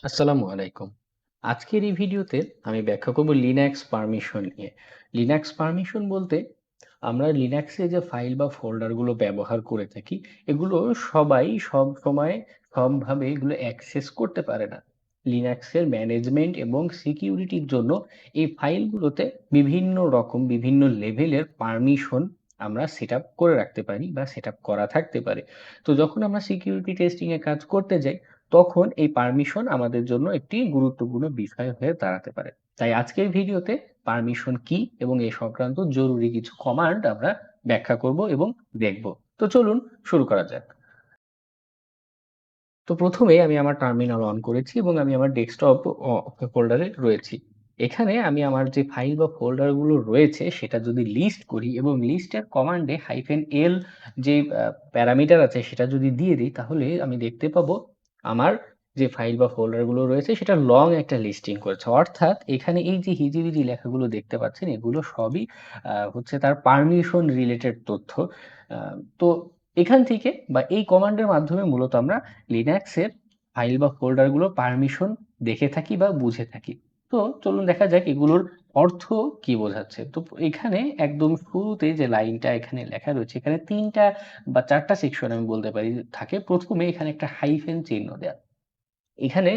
আসসালামু আলাইকুম। আজকের এই ভিডিওতে আমি ব্যাখ্যা করব লিনাক্স পারমিশন নিয়ে। লিনাক্স পারমিশন বলতে আমরা লিনাক্সে যে ফাইল বা ফোল্ডারগুলো ব্যবহার করে থাকি, এগুলো সবাই সবসময় সবভাবে এগুলো অ্যাক্সেস করতে পারে না। লিনাক্সের ম্যানেজমেন্ট এবং সিকিউরিটির জন্য এই ফাইলগুলোতে বিভিন্ন রকম বিভিন্ন লেভেলের পারমিশন আমরা সেটআপ করে রাখতে পারি বা সেটআপ করা থাকতে পারে। তো যখন আমরা সিকিউরিটি টেস্টিং এ কাজ করতে যাই তখন এই পারমিশন আমাদের জন্য একটি গুরুত্বপূর্ণ বিষয় হয়ে দাঁড়াতে পারে। তাই আজকের ভিডিওতে পারমিশন কি এবং এ সংক্রান্ত জরুরি কিছু কমান্ড আমরা ব্যাখ্যা করব এবং দেখব। তো চলুন শুরু করা যাক। তো প্রথমেই আমি আমার টার্মিনাল অন করেছি এবং আমি আমার ডেস্কটপ ফোল্ডারে রয়েছি। এখানে আমি আমার যে ফাইল বা ফোল্ডার গুলো রয়েছে সেটা যদি লিস্ট করি এবং লিস্টের কমান্ডে -l যে প্যারামিটার আছে সেটা যদি দিয়ে দিই তাহলে আমি দেখতে পাবো আমার যে ফাইল বা ফোল্ডার গুলো রয়েছে সেটা লং একটা লিস্টিং করেছে। অর্থাৎ এখানে এই যে হিজিবিজি লেখাগুলো দেখতে পাচ্ছেন এগুলো সবই হচ্ছে তার পারমিশন রিলেটেড তথ্য। আ তো এখান থেকে বা এই কমান্ডের মাধ্যমে মূলত আমরা লিনাক্সের ফাইল বা ফোল্ডারগুলো পারমিশন দেখে থাকি বা বুঝে থাকি। তো চলুন দেখা যাক এগুলোর অর্থ কি বোঝাচ্ছে। তো এখানে একদম শুরুতে যে লাইনটা এখানে লেখা রয়েছে, এখানে ৩ টা বা ৪ টা সেকশন আমি বলতে পারি থাকে। ১ম এ এখানে একটা হাইফেন চিহ্ন দেয়া। এখানে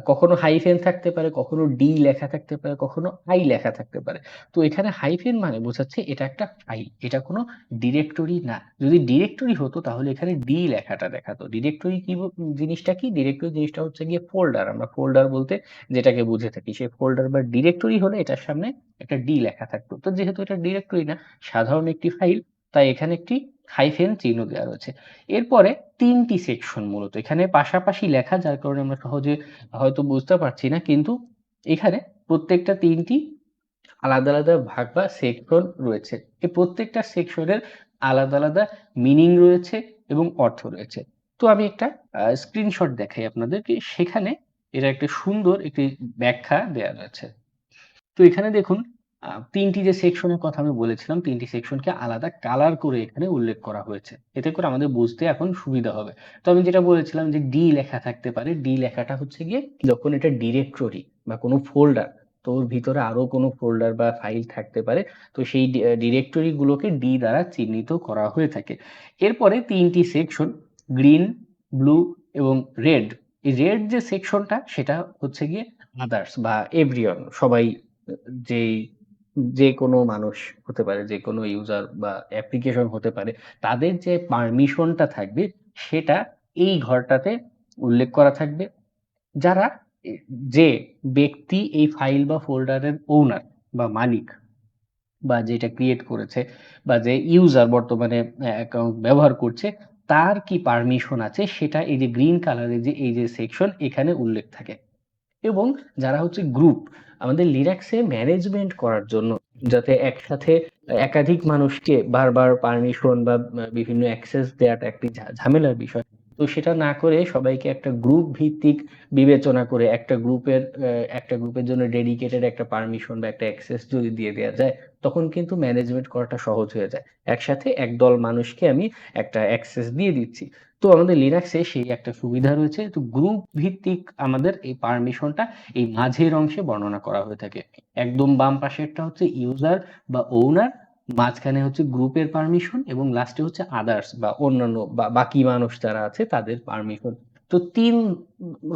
কখনো হাইফেন থাকতে পারে, কখনো ডি লেখা থাকতে পারে, কখনো আই লেখা থাকতে পারে। তো এখানে হাইফেন মানে বোঝাচ্ছে এটা একটা ফাইল। এটা কোনো ডিরেক্টরি না। যদি ডিরেক্টরি হতো তাহলে এখানে ডি লেখাটা দেখাতো। ডিরেক্টরি কি জিনিসটা কি? ডিরেক্টরি জিনিসটা হচ্ছে গিয়ে ফোল্ডার। আমরা ফোল্ডার বলতে যেটাকে বুঝে থাকি। সেই ফোল্ডার বা ডিরেক্টরি হলে এটার সামনে একটা ডি লেখা থাকতো। তো যেহেতু এটা ডিরেক্টরি না, সাধারণ একটি ফাইল, তাই এখানে একটি হাইফেন চিহ্ন দেওয়া রয়েছে। এরপরে ৩ টি সেকশন মূলত। এখানে পাশাপাশি লেখা যার কারণে আমরা সহজে হয়তো বুঝতে পারছি না। কিন্তু এখানে প্রত্যেকটা ৩ টি আলাদা, আলাদা ভাগ বা সেকশন রয়েছে। এই প্রত্যেকটা সেকশনের আলাদা, আলাদা মিনিং রয়েছে এবং অর্থ রয়েছে। তো আমি একটা স্ক্রিনশট দেখাই আপনাদেরকে। সেখানে এর একটা সুন্দর একটি ব্যাখ্যা দেয়া রয়েছে। তো এখানে দেখুন ৩ টি যে সেকশনের কথা আমি বলেছিলাম, ৩ টি সেকশনকে আলাদা কালার করে এখানে উল্লেখ করা হয়েছে। এতে করে আমাদের বুঝতে এখন সুবিধা হবে। তো আমি যেটা বলেছিলাম যে ডি লেখা থাকতে পারে। ডি লেখাটা হচ্ছে গিয়ে যখন এটা ডিরেক্টরি বা কোনো ফোল্ডার, তো ওর ভিতরে আরো কোনো ফোল্ডার বা ফাইল থাকতে পারে। তো সেই ডিরেক্টরি গুলোকে ডি দ্বারা চিহ্নিত করা হয়ে থাকে। এরপরে ৩ টি সেকশন গ্রিন, ব্লু এবং রেড। এই রেড যে সেকশনটা সেটা হচ্ছে গিয়ে আদার্স বা এভরিওন সবাই যেই যেকোনো মানুষ হতে পারে, যেকোনো ইউজার বা অ্যাপ্লিকেশন হতে পারে। তাদের যে পারমিশনটা থাকবে সেটা এই ঘরটাতে উল্লেখ করা থাকবে। যারা এ যে ব্যক্তি এই ফাইল বা ফোল্ডারের ওনার বা মালিক বা যেটা ক্রিয়েট করেছে বা যে ইউজার বর্তমানে অ্যাকাউন্ট ব্যবহার করছে, তার কি পারমিশন আছে সেটা এই যে গ্রিন কালারের যে এই যে সেকশন এখানে উল্লেখ থাকে। এবং যারা হচ্ছে গ্রুপ, আমাদের লিনাক্সে ম্যানেজমেন্ট করার জন্য যাতে একসাথে একাধিক মানুষকে বারবার পারমিশন বা বিভিন্ন অ্যাক্সেস দেওয়াটা একটি ঝামেলার বিষয়। তো সেটা না করে সবাইকে একটা গ্রুপ ভিত্তিক বিবেচনা করে একটা গ্রুপের জন্য ডেডিকেটেড একটা পারমিশন বা একটা অ্যাক্সেস যদি দিয়ে দেয়া যায়, তখন কিন্তু ম্যানেজমেন্ট করাটা সহজ হয়ে যায়। একসাথে একদল মানুষকে আমি একটা অ্যাক্সেস দিয়ে দিচ্ছি। তো আমাদের লিনাক্সে সেই একটা সুবিধা রয়েছে। তো গ্রুপ ভিত্তিক আমাদের এই পারমিশনটা এই মাঝের অংশে বর্ণনা করা হয়ে থাকে। একদম বাম পাশেরটা হচ্ছে ইউজার বা ওনার, মাঝখানে হচ্ছে গ্রুপের পারমিশন এবং লাস্টে হচ্ছে আদার্স বা অন্যান্য বা বাকি মানুষ যারা আছে তাদের পারমিশন। তো ৩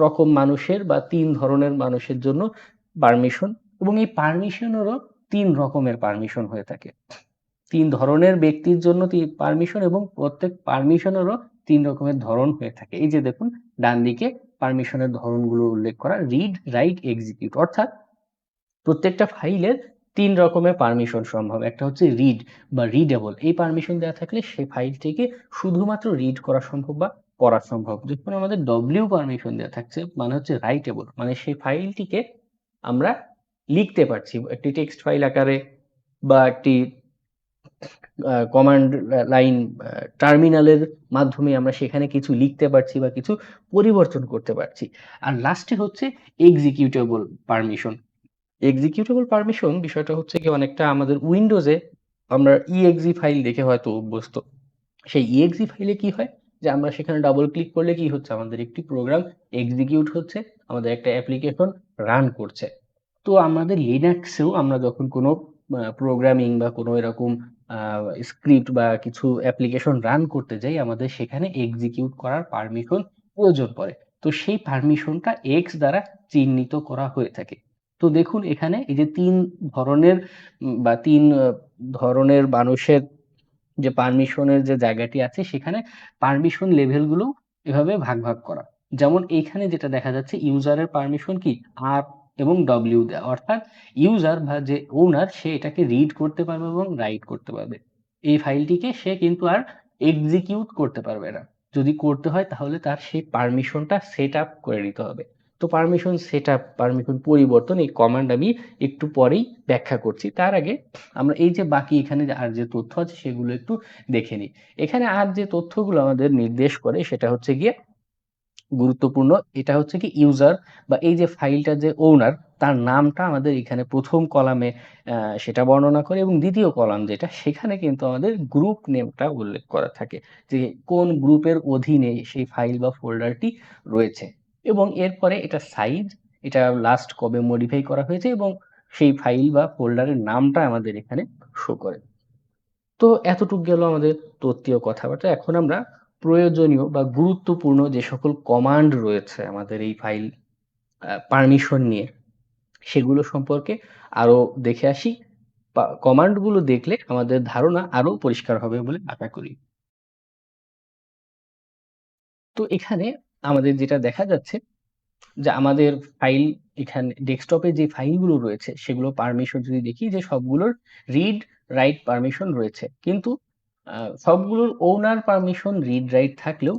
রকম মানুষের বা ৩ ধরনের মানুষের জন্য পারমিশন এবং এই পারমিশনেরও ৩ রকমের পারমিশন হয়ে থাকে। ৩ ধরনের ব্যক্তির জন্য পারমিশন এবং প্রত্যেক পারমিশনেরও ৩ রকমের ধরন হয়ে থাকে। এই যে দেখুন ডানদিকে পারমিশনের ধরনগুলো উল্লেখ করা রিড, রাইট, এক্সিকিউট। অর্থাৎ প্রত্যেকটা ফাইলের ৩ রকমের পারমিশন সম্ভব। একটা হচ্ছে রিড বা রিডেবল। এই পারমিশন দেওয়া থাকলে সে ফাইলটিকে শুধুমাত্র রিড করা সম্ভব বা পড়া সম্ভব। যখন আমাদের ডব্লিউ পারমিশন দেওয়া থাকছে মানে হচ্ছে রাইটেবল। মানে সেই ফাইলটিকে আমরা লিখতে পারছি। একটি টেক্সট ফাইল আকারে বা একটি কমান্ড লাইন টার্মিনালের মাধ্যমে আমরা সেখানে কিছু লিখতে পারছি বা কিছু পরিবর্তন করতে পারছি। আর লাস্টে হচ্ছে এক্সিকিউটেবল পারমিশন। এক্সিকিউটেবল পারমিশন বিষয়টা হচ্ছে গিয়ে অনেকটা আমাদের উইন্ডোজে আমরা exe ফাইল দেখে হয়তো অভ্যস্ত। সেই exe ফাইলে কি হয় যে আমরা সেখানে ডাবল ক্লিক করলে কি হচ্ছে, আমাদের একটি প্রোগ্রাম এক্সিকিউট হচ্ছে, আমাদের একটা অ্যাপ্লিকেশন রান করছে। তো আমাদের লিনাক্সেও আমরা যখন কোনো প্রোগ্রামিং বা কোনো এরকম স্ক্রিপ্ট বা কিছু অ্যাপ্লিকেশন রান করতে যাই, আমাদের সেখানে এক্সিকিউট করার পারমিশন প্রয়োজন পড়ে। তো সেই পারমিশনটা এক্স দ্বারা চিহ্নিত করা হয়ে থাকে। তো দেখুন এখানে এই যে ৩ ধরনের বা ৩ ধরনের মানুষের যে পারমিশনের যে জায়গাটি আছে, সেখানে পারমিশন লেভেলগুলো এভাবে ভাগ, ভাগ করা। যেমন এইখানে যেটা দেখা যাচ্ছে, ইউজারের পারমিশন কি আর এবং ডব্লিউ দেওয়া। অর্থাৎ ইউজার বা যে ওনার, সে এটাকে রিড করতে পারবে এবং রাইট করতে পারবে। এই ফাইলটিকে সে কিন্তু আর এক্সিকিউট করতে পারবে না। যদি করতে হয় তাহলে তার সেই পারমিশনটা সেট আপ করে নিতে হবে। তো পারমিশন সেট আপ, পারমিশন পরিবর্তন, এই কমান্ড আমি একটু পরেই ব্যাখ্যা করছি। তার আগে আমরা এই যে বাকি এখানে আর যে তথ্য আছে সেগুলো একটু দেখে নিই। এখানে আর যে তথ্যগুলো আমাদের নির্দেশ করে সেটা হচ্ছে গিয়ে গুরুত্বপূর্ণ। এটা হচ্ছে কি ইউজার বা এই যে ফাইলটার যে ওনার, তার নামটা আমাদের এখানে ১ম কলামে সেটা বর্ণনা করে, এবং ২য় কলাম যেটা, সেখানে কিন্তু আমাদের গ্রুপ নেমটা উল্লেখ করা থাকে যে কোন গ্রুপের অধীনে সেই ফাইল বা ফোল্ডারটি রয়েছে। এবং এরপরে এটা সাইজ, এটা লাস্ট কবে মডিফাই করা হয়েছে, এবং সেই ফাইল বা ফোল্ডারের নামটা আমাদের এখানে শো করে। তো এতটুক গেল আমাদের তত্ত্বীয় কথাবার্তা। এখন আমরা প্রয়োজনীয় বা গুরুত্বপূর্ণ যে সকল কমান্ড রয়েছে আমাদের এই ফাইল পারমিশন নিয়ে, সেগুলো সম্পর্কে আরো দেখে আসি। কমান্ডগুলো দেখলে আমাদের ধারণা আরো পরিষ্কার হবে বলে আশা করি। তো এখানে আমাদের যেটা দেখা যাচ্ছে যে আমাদের ফাইল, এখানে ডেস্কটপে যে ফাইলগুলো রয়েছে সেগুলো পারমিশন যদি দেখি, যে সবগুলোর রিড রাইট পারমিশন রয়েছে, কিন্তু সবগুলোর ওনার পারমিশন রিড রাইট থাকলেও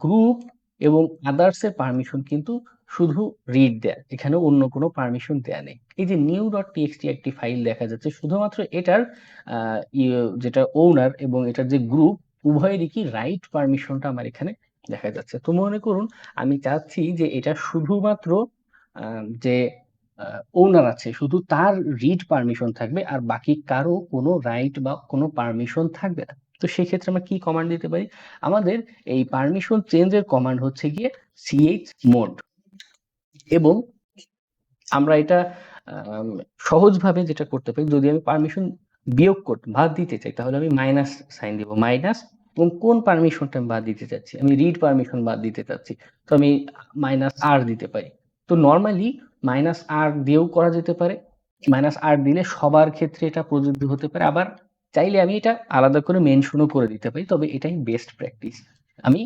গ্রুপ এবং আদার্স এর পারমিশন কিন্তু শুধু রিড দেয়া, এখানে অন্য কোনো পারমিশন দেয়া নেই। এই যে নিউ ডট টিএক্সটি একটি ফাইল দেখা যাচ্ছে, শুধুমাত্র এটার যেটা ওনার এবং এটার যে গ্রুপ, উভয়েরই কি রাইট পারমিশনটা আমার এখানে দেখা যাচ্ছে। তো মনে করুন আমি চাচ্ছি যে এটা শুধুমাত্র যে ওনার আছে শুধু তার রিড পারমিশন থাকবে, আর বাকি কারো কোনো রাইট বা কোনো পারমিশন থাকবে না। তো সেক্ষেত্রে আমরা কি কমান্ড দিতে পারি? আমাদের এই পারমিশন চেঞ্জের কমান্ড হচ্ছে গিয়ে chmod, এবং আমরা এটা সহজভাবে যেটা করতে পারি, যদি আমি পারমিশন বিয়োগ করতে বাদ দিতে চাই, তাহলে আমি মাইনাস সাইন দিব। মাইনাস, এবং কোন পারমিশনটা আমি বাদ দিতে চাচ্ছি, আমি রিড পারমিশন বাদ দিতে চাচ্ছি, তো আমি মাইনাস আর দিতে পারি। তো নর্মালি মাইনাস আর দিয়েও করা যেতে পারে। মাইনাস আর দিলে সবার ক্ষেত্রে এটা প্রযোজ্য হতে পারে। আবার চাইলে আমি এটা আলাদা করে মেনশনও করে দিতে পারি, তবে এটাই বেস্ট প্র্যাকটিস। আমি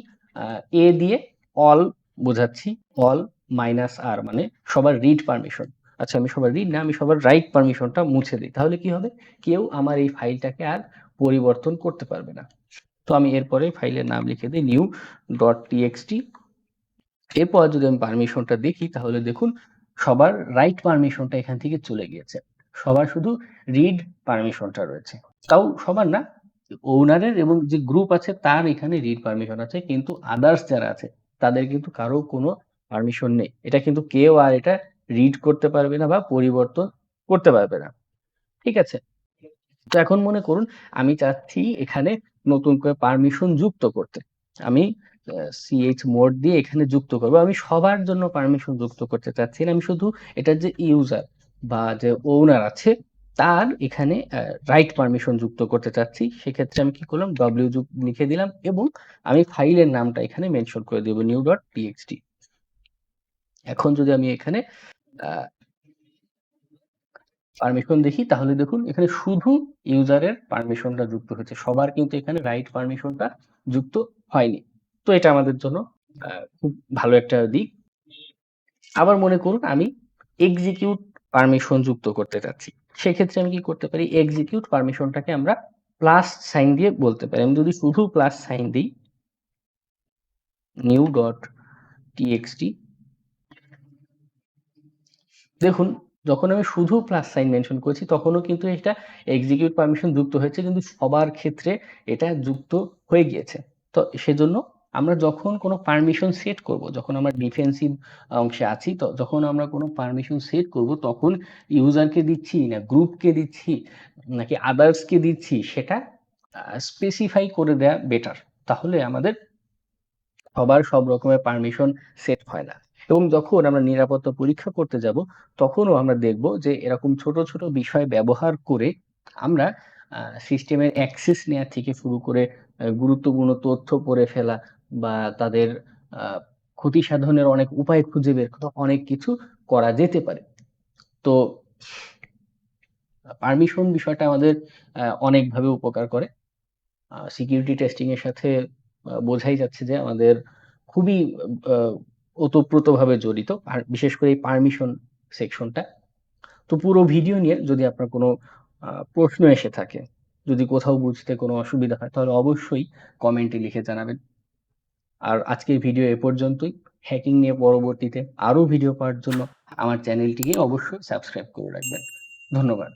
এ দিয়ে অল বোঝাচ্ছি, অল মাইনাস আর মানে সবার রিড পারমিশন। আচ্ছা, আমি সবার রিড না, আমি সবার রাইট পারমিশনটা মুছে দিই, তাহলে কি হবে, কেউ আমার এই ফাইলটাকে আর পরিবর্তন করতে পারবে না। তো আমি এরপরে ফাইলের নাম লিখে দিই নিউ ডট টিএক্সটি। এরপর যদি আমি পারমিশনটা দেখি, তাহলে দেখুন সবার রাইট পারমিশনটা এখান থেকে চলে গিয়েছে, সবার শুধু রিড পারমিশনটা রয়েছে। তাও সবার না, ওনারের এবং যে গ্রুপ আছে তার এখানে রিড পারমিশন আছে, কিন্তু আদার্স যারা আছে তাদের কিন্তু কারো কোনো পারমিশন নেই। এটা কিন্তু কেউ আর এটা রিড করতে পারবে না বা পরিবর্তন করতে পারবে না। ঠিক আছে? তো এখন মনে করুন আমি চাচ্ছি এখানে নতুন করে পারমিশন যুক্ত করতে। আমি chmod দিয়ে এখানে যুক্ত করব। আমি সবার জন্য পারমিশন যুক্ত করতে চাচ্ছি না। আমি শুধু এটার যে ইউজার বা যে ওনার আছে তার এখানে রাইট পারমিশন যুক্ত করতে চাচ্ছি। সেক্ষেত্রে আমি কি করলাম, w লিখে দিলাম, এবং আমি ফাইলের নামটা এখানে মেনশন করে দেব new.txt। এখন যদি আমি এখানে আ পারমিশন দেখি, তাহলে দেখুন এখানে শুধু ইউজারের পারমিশনটা যুক্ত হয়েছে, সবার কিন্তু এখানে রাইট পারমিশনটা যুক্ত হয়নি। তো এটা আমাদের জন্য খুব ভালো একটা দিক। আবার মনে করুন আমি এক্সিকিউট পারমিশন যুক্ত করতে চাচ্ছি, সেক্ষেত্রে আমি কি করতে পারি, এক্সিকিউট পারমিশনটাকে আমরা প্লাস সাইন দিয়ে বলতে পারি। আমি যদি শুধু প্লাস সাইন দিই নিউ ডট টিএক্সটি, দেখুন যখন আমি শুধু প্লাস সাইন মেনশন করেছি তখনও কিন্তু এটা এক্সিকিউট পারমিশন যুক্ত হয়েছে, কিন্তু সবার ক্ষেত্রে এটা যুক্ত হয়ে গিয়েছে। তো সেজন্য আমরা যখন কোনো পারমিশন সেট করব, যখন আমরা ডিফেন্সিভ অংশে আছি, তো যখন আমরা কোনো পারমিশন সেট করব, তখন ইউজারকে দিচ্ছি না গ্রুপকে দিচ্ছি নাকি আদার্সকে দিচ্ছি, সেটা স্পেসিফাই করে দেয়া বেটার। তাহলে আমাদের সবার সব রকমের পারমিশন সেট হয় না। এবং যখন আমরা নিরাপত্তা পরীক্ষা করতে যাব, তখনও আমরা দেখব যে এরকম ছোট, ছোট বিষয় ব্যবহার করে আমরা সিস্টেমের অ্যাক্সেস নেয়া থেকে শুরু করে গুরুত্বপূর্ণ তথ্য পড়ে ফেলা বা তাদের আ ক্ষতি সাধনের অনেক উপায় খুঁজে বের করা, অনেক কিছু করা যেতে পারে। তো পারমিশন বিষয়টা আমাদের অনেকভাবে উপকার করে। সিকিউরিটি টেস্টিং এর সাথে বোঝাই যাচ্ছে যে আমাদের খুবই আ ওতপ্রোতভাবে জড়িত। আর বিশেষ করে এই পারমিশন সেকশনটা। তো পুরো ভিডিও নিয়ে যদি আপনার কোনো প্রশ্ন এসে থাকে, যদি কোথাও বুঝতে কোনো অসুবিধা হয়, তাহলে অবশ্যই কমেন্টে লিখে জানাবেন। আর আজকের ভিডিও এ পর্যন্তই। হ্যাকিং নিয়ে পরবর্তীতে আরো ভিডিও পাওয়ার জন্য আমার চ্যানেলটিকে অবশ্যই সাবস্ক্রাইব করে রাখবেন। ধন্যবাদ।